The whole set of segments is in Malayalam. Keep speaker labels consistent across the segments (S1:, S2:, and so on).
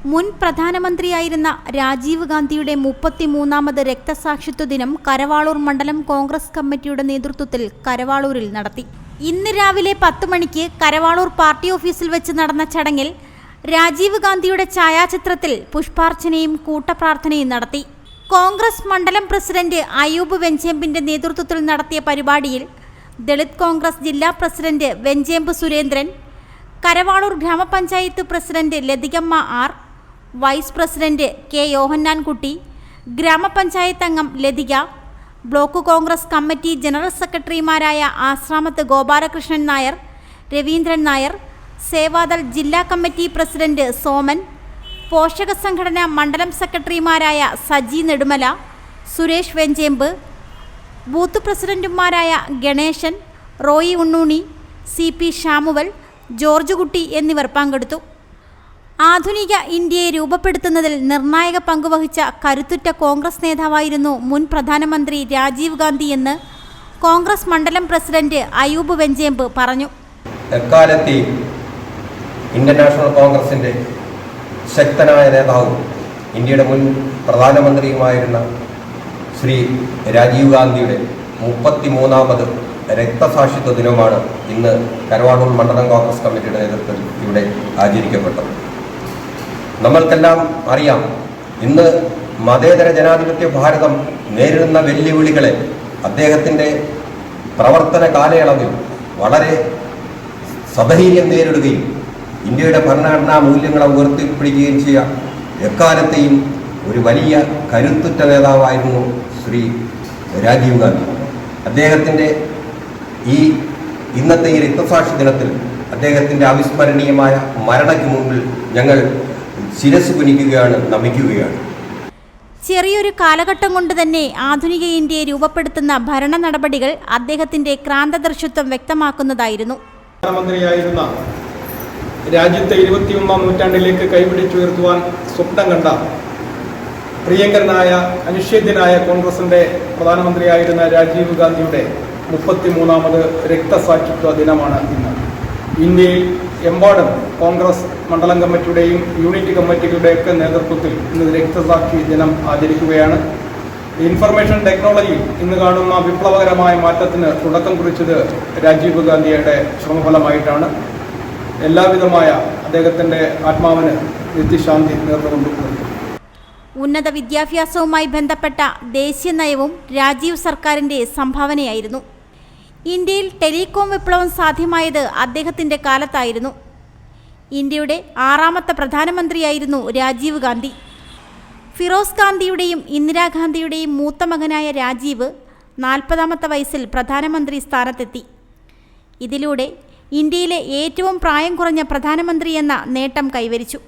S1: മുൻ പ്രധാനമന്ത്രിയായിരുന്ന രാജീവ് ഗാന്ധിയുടെ 33ാമത് രക്തസാക്ഷിത്വ ദിനം കരവാളൂർ മണ്ഡലം കോൺഗ്രസ് കമ്മിറ്റിയുടെ നേതൃത്വത്തിൽ കരവാളൂരിൽ നടത്തി. ഇന്ന് രാവിലെ 10 മണിക്ക് കരവാളൂർ പാർട്ടി ഓഫീസിൽ വെച്ച് നടന്ന ചടങ്ങിൽ രാജീവ് ഗാന്ധിയുടെ ഛായാചിത്രത്തിൽ പുഷ്പാർച്ചനയും കൂട്ടപ്രാർത്ഥനയും നടത്തി. കോൺഗ്രസ് മണ്ഡലം പ്രസിഡന്റ് അയൂബ് വെഞ്ചേമ്പിന്റെ നേതൃത്വത്തിൽ നടത്തിയ പരിപാടിയിൽ ദളിത് കോൺഗ്രസ് ജില്ലാ പ്രസിഡന്റ് വെഞ്ചേമ്പ് സുരേന്ദ്രൻ, കരവാളൂർ ഗ്രാമപഞ്ചായത്ത് president Lathikamma R, vice president K Yohannankutty, ഗ്രാമപഞ്ചായത്ത് അംഗം Lathika, block Congress committee general സെക്രട്ടറിമാരായ ആശ്രാമത്ത് ഗോപാലകൃഷ്ണൻ നായർ, രവീന്ദ്രൻ നായർ, സേവാദൾ ജില്ലാ കമ്മിറ്റി പ്രസിഡന്റ് സോമൻ, പോഷക സംഘടന മണ്ഡലം സെക്രട്ടറിമാരായ സജി നെടുമല, സുരേഷ് വെഞ്ചേമ്പ്, ബൂത്ത് പ്രസിഡന്റുമാരായ ഗണേശൻ, റോയി ഉണ്ണൂണി, CP ഷാമുവൽ, ജോർജ് കുട്ടി എന്നിവർ പങ്കെടുത്തു. ആധുനിക ഇന്ത്യയെ രൂപപ്പെടുത്തുന്നതിൽ നിർണായക പങ്കുവഹിച്ച കരുത്തുറ്റ കോൺഗ്രസ് നേതാവായിരുന്നു മുൻ പ്രധാനമന്ത്രി രാജീവ് ഗാന്ധി എന്ന് കോൺഗ്രസ് മണ്ഡലം പ്രസിഡന്റ് അയൂബ് വെഞ്ചേമ്പ് പറഞ്ഞു.
S2: എക്കാലത്തെ ഇന്ത്യൻ നാഷണൽ കോൺഗ്രസിന്റെ ശക്തനായ നേതാവും ഇന്ത്യയുടെ മുൻ പ്രധാനമന്ത്രിയുമായിരുന്ന ശ്രീ രാജീവ് ഗാന്ധിയുടെ 33ാമത് രക്തസാക്ഷിത്വ ദിനമാണ് ഇന്ന് കരവാളൂർ മണ്ഡലം കോൺഗ്രസ് കമ്മിറ്റിയുടെ നേതൃത്വത്തിൽ ഇവിടെ ആചരിക്കപ്പെട്ടത്. നമ്മൾക്കെല്ലാം അറിയാം, ഇന്ന് മതേതര ജനാധിപത്യ ഭാരതം നേരിടുന്ന വെല്ലുവിളികളെ അദ്ദേഹത്തിൻ്റെ പ്രവർത്തന കാലയളവിൽ വളരെ സധൈര്യം നേരിടുകയും ഇന്ത്യയുടെ ഭരണഘടനാ മൂല്യങ്ങളെ ഉയർത്തിപ്പിടിക്കുകയും ചെയ്യുക എക്കാലത്തെയും ഒരു വലിയ കരുത്തുറ്റ നേതാവായിരുന്നു ശ്രീ രാജീവ് ഗാന്ധി. അദ്ദേഹത്തിൻ്റെ ഇന്നത്തെ ഈ രക്തസാക്ഷി ദിനത്തിൽ അദ്ദേഹത്തിൻ്റെ അവിസ്മരണീയമായ മരണയ്ക്ക് മുമ്പിൽ ഞങ്ങൾ ശിരസ് കുനിക്കുകയാണ്, നമിക്കുകയാണ്.
S1: ചെറിയൊരു കാലഘട്ടം കൊണ്ട് തന്നെ ആധുനിക ഇന്ത്യയെ രൂപപ്പെടുത്തുന്ന ഭരണ നടപടികൾ അദ്ദേഹത്തിന്റെ ക്രാന്തദർശിത്വം വ്യക്തമാക്കുന്നതായിരുന്നു.
S3: പ്രധാനമന്ത്രിയായിരുന്ന രാജ്യത്തെ 21ാം നൂറ്റാണ്ടിലേക്ക് കൈപിടിച്ചുയർത്തുവാൻ സ്വപ്നം കണ്ട പ്രിയങ്കരനായ അനിഷേധ്യനായ കോൺഗ്രസിന്റെ പ്രധാനമന്ത്രിയായിരുന്ന രാജീവ് ഗാന്ധിയുടെ 33ാമത് രക്തസാക്ഷിത്വ ദിനമാണ് ഇന്ന്. ഇന്ത്യയിൽ എമ്പാടും കോൺഗ്രസ് മണ്ഡലം കമ്മിറ്റിയുടെയും യൂണിറ്റ് കമ്മിറ്റികളുടെയൊക്കെ നേതൃത്വത്തിൽ ഇന്ന് രക്തസാക്ഷി ദിനം ആചരിക്കുകയാണ്. ഇൻഫർമേഷൻ ടെക്നോളജിയിൽ ഇന്ന് കാണുന്ന വിപ്ലവകരമായ മാറ്റത്തിന് തുടക്കം കുറിച്ചത് രാജീവ് ഗാന്ധിയുടെ ശ്രമഫലമായിട്ടാണ്. എല്ലാവിധമായ അദ്ദേഹത്തിൻ്റെ ആത്മാവിന് നിത്യശാന്തി നേർന്നുകൊണ്ടുപോകുന്നു.
S1: ഉന്നത വിദ്യാഭ്യാസവുമായി ബന്ധപ്പെട്ട ദേശീയ നയവും രാജീവ് സർക്കാരിൻ്റെ സംഭാവനയായിരുന്നു. ഇന്ത്യയിൽ ടെലികോം വിപ്ലവം സാധ്യമായത് അദ്ദേഹത്തിൻ്റെ കാലത്തായിരുന്നു. ഇന്ത്യയുടെ 6ാമത്തെ പ്രധാനമന്ത്രിയായിരുന്നു രാജീവ് ഗാന്ധി. ഫിറോസ് ഗാന്ധിയുടെയും ഇന്ദിരാഗാന്ധിയുടെയും മൂത്ത മകനായ രാജീവ് 40ാമത്തെ വയസ്സിൽ പ്രധാനമന്ത്രി സ്ഥാനത്തെത്തി. ഇതിലൂടെ ഇന്ത്യയിലെ ഏറ്റവും പ്രായം കുറഞ്ഞ പ്രധാനമന്ത്രി എന്ന നേട്ടം കൈവരിച്ചു.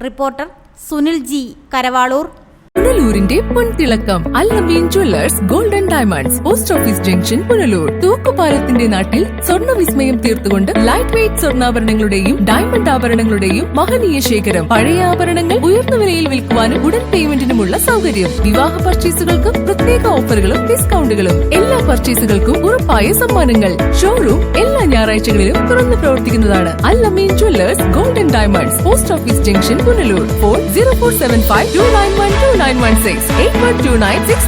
S1: Reporter Sunil G, Karavalur.
S4: പുനലൂരിന്റെ പൊൻതിളക്കം Al-Amin jewellers golden diamonds, post office junction, Punalur. തൂക്കുപാലത്തിന്റെ നാട്ടിൽ സ്വർണ്ണ വിസ്മയം തീർത്തുകൊണ്ട് ലൈറ്റ് വെയ്റ്റ് സ്വർണ്ണാഭരണങ്ങളുടെയും ഡയമണ്ട് ആഭരണങ്ങളുടെയും മഹനീയ ശേഖരം. പഴയ ആഭരണങ്ങൾ ഉയർന്ന വിലയിൽ വിൽക്കുവാനും ഉടൻ പേയ്മെന്റിനുമുള്ള സൗകര്യം. വിവാഹ പർച്ചേസുകൾക്ക് പ്രത്യേക ഓഫറുകളും ഡിസ്കൗണ്ടുകളും. എല്ലാ പർച്ചേസുകൾക്കും ഉറപ്പായ സമ്മാനങ്ങൾ. ഷോറൂം എല്ലാ ഞായറാഴ്ചകളിലും തുറന്നു പ്രവർത്തിക്കുന്നതാണ്. Al-Amin jewellers golden diamonds, post office junction, Punalur. Phone 0475 291 2916 8129